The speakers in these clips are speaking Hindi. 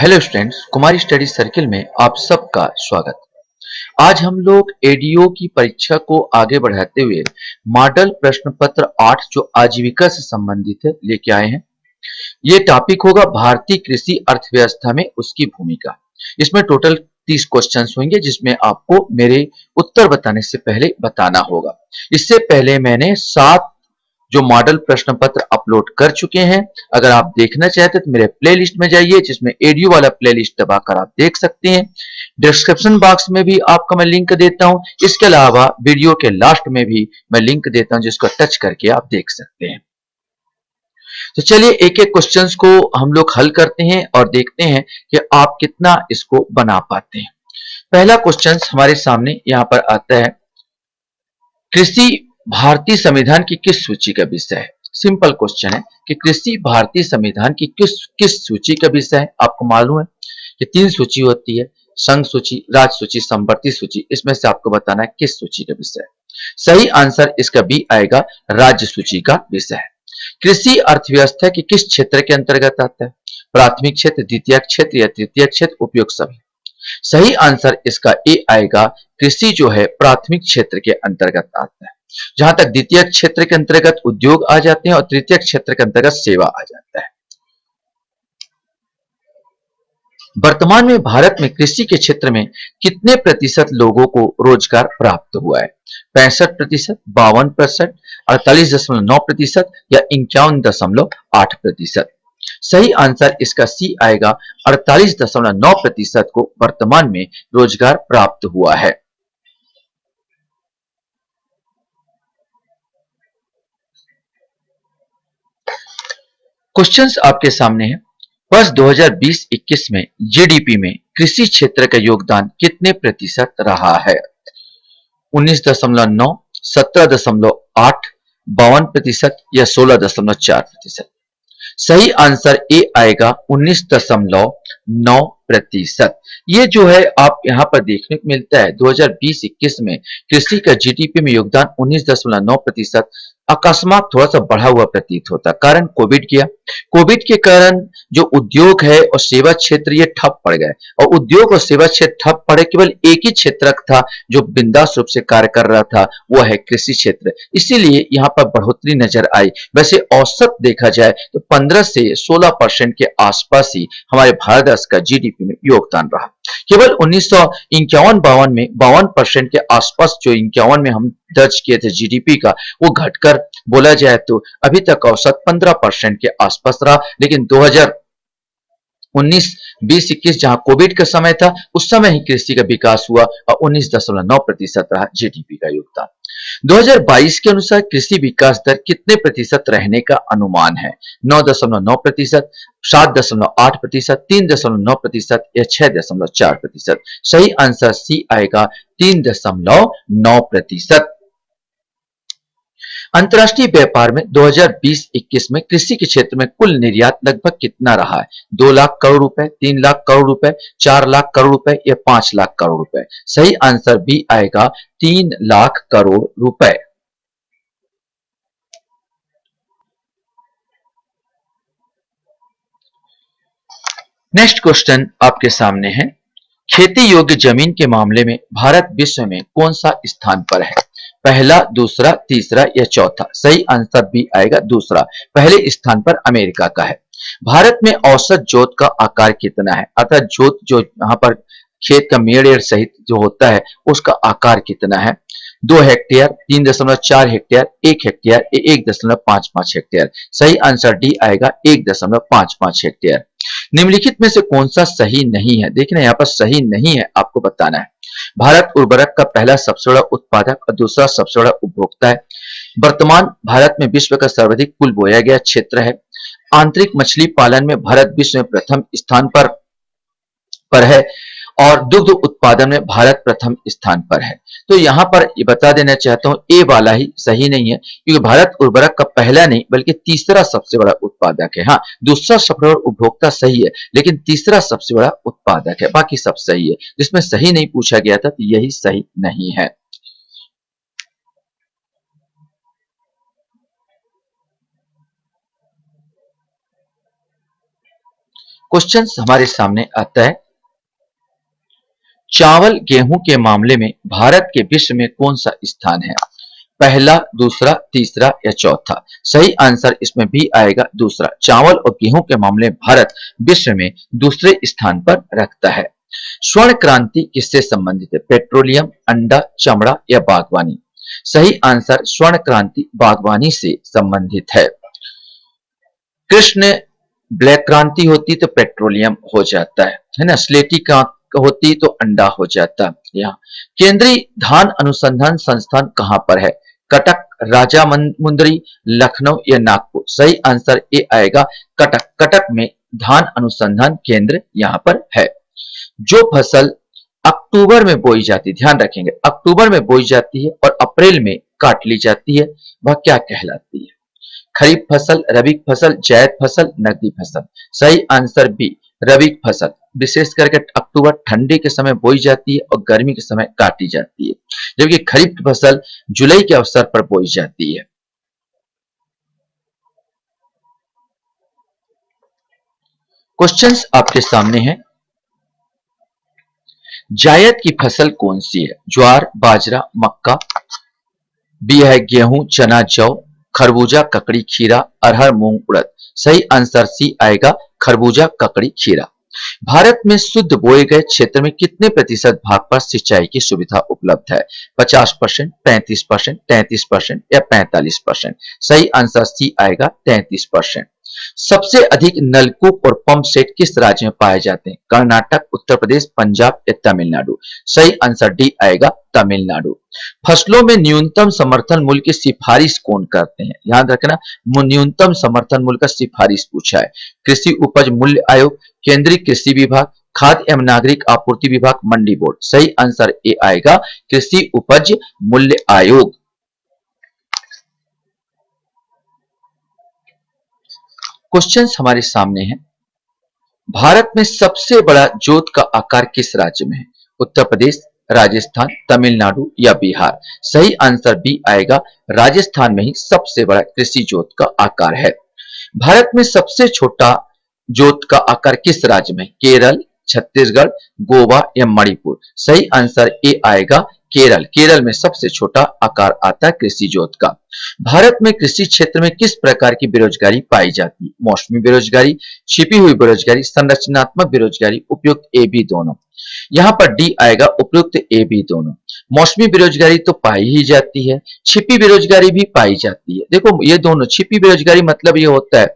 हेलो स्टूडेंट्स, कुमारी स्टडी सर्किल में आप सबका स्वागत। आज हम लोग एडीओ की परीक्षा को आगे बढ़ाते हुए मॉडल प्रश्न पत्र 8 जो आजीविका से संबंधित है लेके आए हैं। ये टॉपिक होगा भारतीय कृषि अर्थव्यवस्था में उसकी भूमिका। इसमें टोटल 30 क्वेश्चंस होंगे जिसमें आपको मेरे उत्तर बताने से पहले बताना होगा। इससे पहले मैंने 7 जो मॉडल प्रश्न पत्र अपलोड कर चुके हैं। अगर आप देखना चाहते हैं तो मेरे प्लेलिस्ट में जाइए जिसमें एडीओ वाला प्लेलिस्ट दबाकर आप देख सकते हैं। डिस्क्रिप्शन बॉक्स में भी आपको मैं लिंक देता हूं। इसके अलावा वीडियो के लास्ट में भी मैं लिंक देता हूं जिसको टच करके आप देख सकते हैं। तो चलिए एक एक क्वेश्चंस को हम लोग हल करते हैं और देखते हैं कि आप कितना इसको बना पाते हैं। पहला क्वेश्चन हमारे सामने यहाँ पर आता है, कृषि भारतीय संविधान की किस सूची का विषय है। सिंपल क्वेश्चन है कि कृषि भारतीय संविधान की किस किस सूची का विषय है। आपको मालूम है कि 3 सूची होती है, संघ सूची, राज्य सूची, संवर्ती सूची। इसमें से आपको बताना है किस सूची का विषय है। सही आंसर इसका बी आएगा, राज्य सूची का विषय है। कृषि अर्थव्यवस्था के किस क्षेत्र के अंतर्गत आता है। प्राथमिक क्षेत्र, द्वितीय क्षेत्र या तृतीय क्षेत्र, उपयोग सभी। सही आंसर इसका ए आएगा, कृषि जो है प्राथमिक क्षेत्र के अंतर्गत आता है। जहां तक द्वितीय क्षेत्र के अंतर्गत उद्योग आ जाते हैं और तृतीय क्षेत्र के अंतर्गत सेवा आ जाता है। वर्तमान में भारत में कृषि के क्षेत्र में कितने प्रतिशत लोगों को रोजगार प्राप्त हुआ है। 65%, 52%, 48.9% या 51.8%। सही आंसर इसका सी आएगा, 48.9% को वर्तमान में रोजगार प्राप्त हुआ है। क्वेश्चंस आपके सामने है। वर्ष 2020-21 में जीडीपी में कृषि क्षेत्र का योगदान कितने प्रतिशत रहा है। 19.9, 17.8, 52% या 16.4%। सही आंसर ए आएगा, 19.9%। ये जो है आप यहां पर देखने को मिलता है 2020-21 में कृषि का जीडीपी में योगदान 19.9%। अकस्मात थोड़ा सा बढ़ा हुआ प्रतीत होता, कारण कोविड किया। कोविड के कारण जो उद्योग है और सेवा क्षेत्र ये ठप पड़ गए और उद्योग और सेवा क्षेत्र ठप पड़े। केवल एक ही क्षेत्र था जो बिंदास रूप से कार्य कर रहा था, वो है कृषि क्षेत्र। इसीलिए यहाँ पर बढ़ोतरी नजर आई। वैसे औसत देखा जाए तो 15 से 16% के आसपास ही हमारे भारत देश का जीडीपी में योगदान रहा। केवल 1951-52 में 52% के आसपास जो 51 में हम दर्ज किए थे जीडीपी का, वो घटकर बोला जाए तो अभी तक औसत 15% के आसपास रहा। लेकिन 2019-20-21 जहां कोविड का समय था, उस समय ही कृषि का विकास हुआ और 19.9% रहा जीडीपी का योगदान। 2022 के अनुसार कृषि विकास दर कितने प्रतिशत रहने का अनुमान है। 9.9%, 7.8%, 3.9% या 6.4%। सही आंसर सी आएगा, 3.9%। अंतर्राष्ट्रीय व्यापार में 2020-21 में कृषि के क्षेत्र में कुल निर्यात लगभग कितना रहा है। 2 लाख करोड़ रुपए, 3 लाख करोड़ रुपए, 4 लाख करोड़ रुपए या 5 लाख करोड़ रुपए। सही आंसर बी आएगा, 3 लाख करोड़ रुपए। नेक्स्ट क्वेश्चन आपके सामने है, खेती योग्य जमीन के मामले में भारत विश्व में कौन सा स्थान पर है। पहला, दूसरा, तीसरा या चौथा। सही आंसर बी आएगा, दूसरा। पहले स्थान पर अमेरिका का है। भारत में औसत जोत का आकार कितना है, अर्थात जोत जो यहाँ पर खेत का मेड़ सहित जो होता है उसका आकार कितना है। 2 हेक्टेयर, 3.4 हेक्टेयर, 1 हेक्टेयर, 1.55 हेक्टेयर। सही आंसर डी आएगा, 1.55 हेक्टेयर। निम्नलिखित में से कौन सा सही नहीं है। देखना यहाँ पर सही नहीं है, आपको बताना है। भारत उर्वरक का पहला सबसे बड़ा उत्पादक और दूसरा सबसे बड़ा उपभोक्ता है। वर्तमान भारत में विश्व का सर्वाधिक कुल बोया गया क्षेत्र है। आंतरिक मछली पालन में भारत विश्व में प्रथम स्थान पर है और दुग्ध उत्पादन में भारत प्रथम स्थान पर है। तो यहां पर ये बता देना चाहता हूं, ए वाला ही सही नहीं है, क्योंकि भारत उर्वरक का पहला नहीं बल्कि तीसरा सबसे बड़ा उत्पादक है। हाँ, दूसरा सबसे बड़ा उपभोक्ता सही है, लेकिन तीसरा सबसे बड़ा उत्पादक है। बाकी सब सही है। जिसमें सही नहीं पूछा गया था तो यही सही नहीं है। क्वेश्चन हमारे सामने आता है, चावल गेहूं के मामले में भारत के विश्व में कौन सा स्थान है? पहला, दूसरा, तीसरा या चौथा? सही आंसर इसमें भी आएगा दूसरा। चावल और गेहूं के मामले में भारत विश्व में दूसरे स्थान पर रखता है। स्वर्ण क्रांति किससे संबंधित है? पेट्रोलियम, अंडा, चमड़ा या बागवानी? सही आंसर स्वर्ण क्रांति बागवानी से संबंधित है। कृष्ण ब्लैक क्रांति होती तो पेट्रोलियम हो जाता है ना। स्लेटी क्रांति होती तो अंडा हो जाता। यहाँ केंद्रीय धान अनुसंधान संस्थान कहां पर है? कटक, राजा मुंदरी, लखनऊ या नागपुर? सही आंसर ए आएगा कटक। कटक में धान अनुसंधान केंद्र यहां पर है। जो फसल अक्टूबर में बोई जाती, ध्यान रखेंगे, अक्टूबर में बोई जाती है और अप्रैल में काट ली जाती है, वह क्या कहलाती है? खरीफ फसल, रबी फसल, जायद फसल, नकदी फसल? सही आंसर बी, रबी फसल। विशेष करके अक्टूबर ठंडी के समय बोई जाती है और गर्मी के समय काटी जाती है, जबकि खरीफ की फसल जुलाई के अवसर पर बोई जाती है। क्वेश्चंस आपके सामने हैं। जायद की फसल कौन सी है? ज्वार, बाजरा, मक्का? बी है गेहूं, चना, जौ, खरबूजा, ककड़ी, खीरा, अरहर, मूंग, उड़द? सही आंसर सी आएगा खरबूजा, ककड़ी, खीरा। भारत में शुद्ध बोए गए क्षेत्र में कितने प्रतिशत भाग पर सिंचाई की सुविधा उपलब्ध है? 50%, 35%, 33% या 45%? सही आंसर सी आएगा 33%। सबसे अधिक नलकूप और पंप सेट किस राज्य में पाए जाते हैं? कर्नाटक, उत्तर प्रदेश, पंजाब या तमिलनाडु? सही आंसर डी आएगा तमिलनाडु। फसलों में न्यूनतम समर्थन मूल्य की सिफारिश कौन करते हैं? याद रखना, न्यूनतम समर्थन मूल्य का सिफारिश पूछा है। कृषि उपज मूल्य आयोग, केंद्रीय कृषि विभाग, खाद्य एवं नागरिक आपूर्ति विभाग, मंडी बोर्ड? सही आंसर ए आएगा कृषि उपज मूल्य आयोग। क्वेश्चंस हमारे सामने हैं। भारत में सबसे बड़ा जोत का आकार किस राज्य में है? उत्तर प्रदेश, राजस्थान, तमिलनाडु या बिहार? सही आंसर बी आएगा राजस्थान में ही सबसे बड़ा कृषि जोत का आकार है। भारत में सबसे छोटा जोत का आकार किस राज्य में? केरल, छत्तीसगढ़, गोवा या मणिपुर? सही आंसर ए आएगा केरल। केरल में सबसे छोटा आकार आता है कृषि जोत का। भारत में कृषि क्षेत्र में किस प्रकार की बेरोजगारी पाई जाती है? मौसमी बेरोजगारी, छिपी हुई बेरोजगारी, संरचनात्मक बेरोजगारी, उपयुक्त ए बी दोनों? यहाँ पर डी आएगा उपयुक्त ए बी दोनों। मौसमी बेरोजगारी तो पाई ही जाती है, छिपी बेरोजगारी भी पाई जाती है। देखो ये दोनों, छिपी बेरोजगारी मतलब ये होता है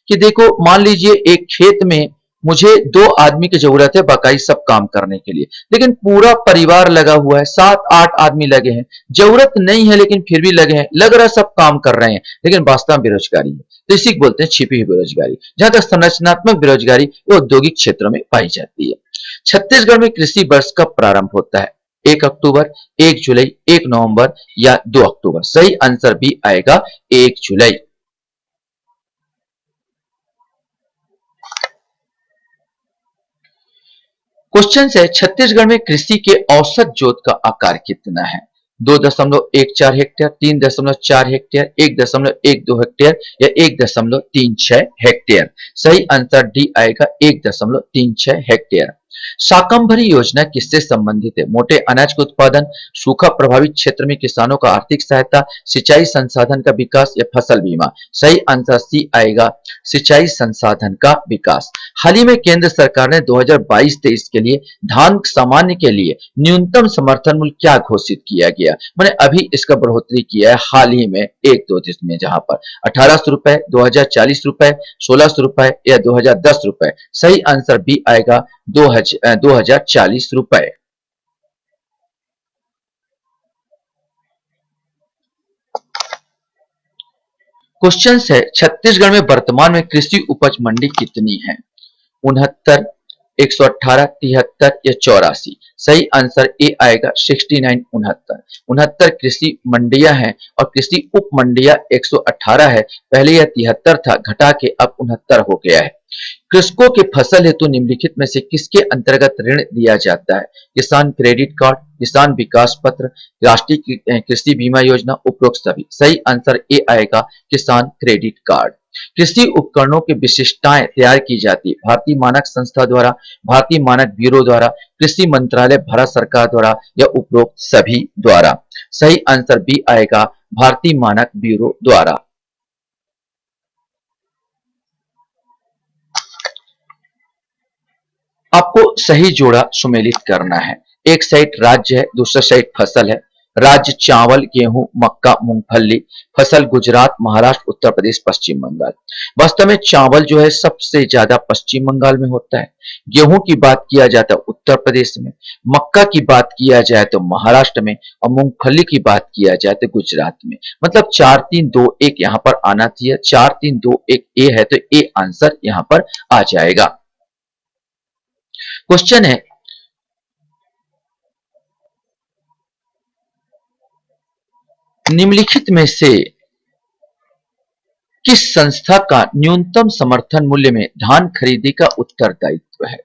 कि देखो मान लीजिए एक खेत में मुझे 2 आदमी की जरूरत है बाकाई सब काम करने के लिए, लेकिन पूरा परिवार लगा हुआ है, 7-8 आदमी लगे हैं, जरूरत नहीं है लेकिन फिर भी लगे हैं, लग रहा सब काम कर रहे हैं लेकिन वास्तव में बेरोजगारी है, तो इसी को बोलते हैं छिपी हुई बेरोजगारी। जहां तक संरचनात्मक बेरोजगारी वो औद्योगिक क्षेत्रों में पाई जाती है। छत्तीसगढ़ में कृषि वर्ष कब प्रारंभ होता है? 1 अक्टूबर, 1 जुलाई, 1 नवंबर या 2 अक्टूबर? सही आंसर भी आएगा 1 जुलाई। क्वेश्चन है, छत्तीसगढ़ में कृषि के औसत जोत का आकार कितना है? 2.14 हेक्टेयर, 3.4 हेक्टेयर, 1.12 हेक्टेयर या 1.36 हेक्टेयर? सही आंसर डी आएगा 1.36 हेक्टेयर। शाकंभरी योजना किससे संबंधित है? मोटे अनाज के उत्पादन, सूखा प्रभावित क्षेत्र में किसानों का आर्थिक सहायता, सिंचाई संसाधन का विकास या फसल बीमा? सही आंसर सी आएगा सिंचाई संसाधन का विकास। हाल ही में केंद्र सरकार ने 2022-23 के लिए धान सामान्य के लिए न्यूनतम समर्थन मूल्य क्या घोषित किया गया? मैंने अभी इसका बढ़ोतरी किया है हाल ही में 1-2 दिन में, जहां पर 1800 रुपए, 2040 रुपए, 1600 रुपए या 2010 रुपए? सही आंसर बी आएगा 2040 रुपए। क्वेश्चन है, छत्तीसगढ़ में वर्तमान में कृषि उपज मंडी कितनी है? 69, 118, 73 या 84? सही आंसर ए आएगा 69, 69। 69 कृषि मंडियां हैं और कृषि उप मंडियां 118 है। पहले यह 73 था, घटा के अब 69 हो गया है। कृषकों के फसल हेतु निम्नलिखित में से किसके अंतर्गत ऋण दिया जाता है? किसान क्रेडिट कार्ड, किसान विकास पत्र, राष्ट्रीय कृषि बीमा योजना, उपरोक्त सभी? सही आंसर ए आएगा किसान क्रेडिट कार्ड। कृषि उपकरणों की विशिष्टताएं तैयार की जाती है भारतीय मानक संस्था द्वारा, भारतीय मानक ब्यूरो द्वारा, कृषि मंत्रालय भारत सरकार द्वारा या उपरोक्त सभी द्वारा। सही आंसर बी आएगा, भारतीय मानक ब्यूरो द्वारा। आपको सही जोड़ा सुमेलित करना है। एक साइड राज्य है, दूसरा साइड फसल है। राज्य चावल, गेहूं, मक्का, मूंगफली। फसल गुजरात, महाराष्ट्र, उत्तर प्रदेश, पश्चिम बंगाल। वास्तव में चावल जो है सबसे ज्यादा पश्चिम बंगाल में होता है। गेहूं की बात किया जाता है उत्तर प्रदेश में। मक्का की बात किया जाए तो महाराष्ट्र में। और मूंगफली की बात किया जाए तो गुजरात में। मतलब 4-3-2-1 यहां पर आना चाहिए। 4-3-2-1 ए है तो ए आंसर यहां पर आ जाएगा। क्वेश्चन है, निम्नलिखित में से किस संस्था का न्यूनतम समर्थन मूल्य में धान खरीदी का उत्तरदायित्व है?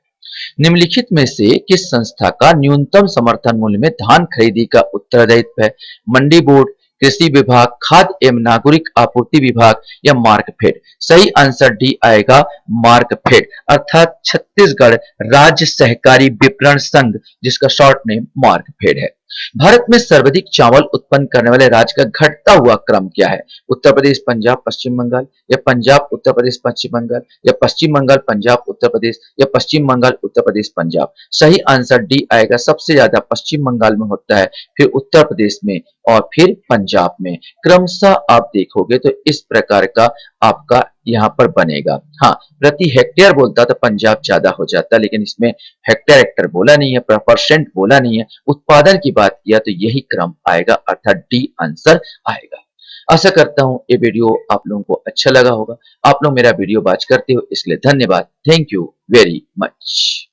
निम्नलिखित में से किस संस्था का न्यूनतम समर्थन मूल्य में धान खरीदी का उत्तरदायित्व है? मंडी बोर्ड, कृषि विभाग, खाद्य एवं नागरिक आपूर्ति विभाग या मार्कफेड। सही आंसर डी आएगा, मार्कफेड अर्थात छत्तीसगढ़ राज्य सहकारी विपणन संघ, जिसका शॉर्ट नेम मार्कफेड है। भारत में सर्वाधिक चावल उत्पन्न करने वाले राज्य का घटता हुआ क्रम क्या है? उत्तर प्रदेश, पंजाब, पश्चिम बंगाल या पंजाब, उत्तर प्रदेश, पश्चिम बंगाल या पश्चिम बंगाल, पंजाब, उत्तर प्रदेश या पश्चिम बंगाल, उत्तर प्रदेश, पंजाब। सही आंसर डी आएगा, सबसे ज्यादा पश्चिम बंगाल में होता है, फिर उत्तर प्रदेश में और फिर पंजाब में। क्रमशः आप देखोगे तो इस प्रकार का आपका यहाँ पर बनेगा। हाँ, प्रति हेक्टेयर बोलता तो पंजाब ज्यादा हो जाता, लेकिन इसमें हेक्टेयर हेक्टर बोला नहीं है, परसेंट बोला नहीं है, उत्पादन की बात किया तो यही क्रम आएगा अर्थात डी आंसर आएगा। आशा करता हूं ये वीडियो आप लोगों को अच्छा लगा होगा। आप लोग मेरा वीडियो वॉच करते हो इसके लिए धन्यवाद। Thank you very much.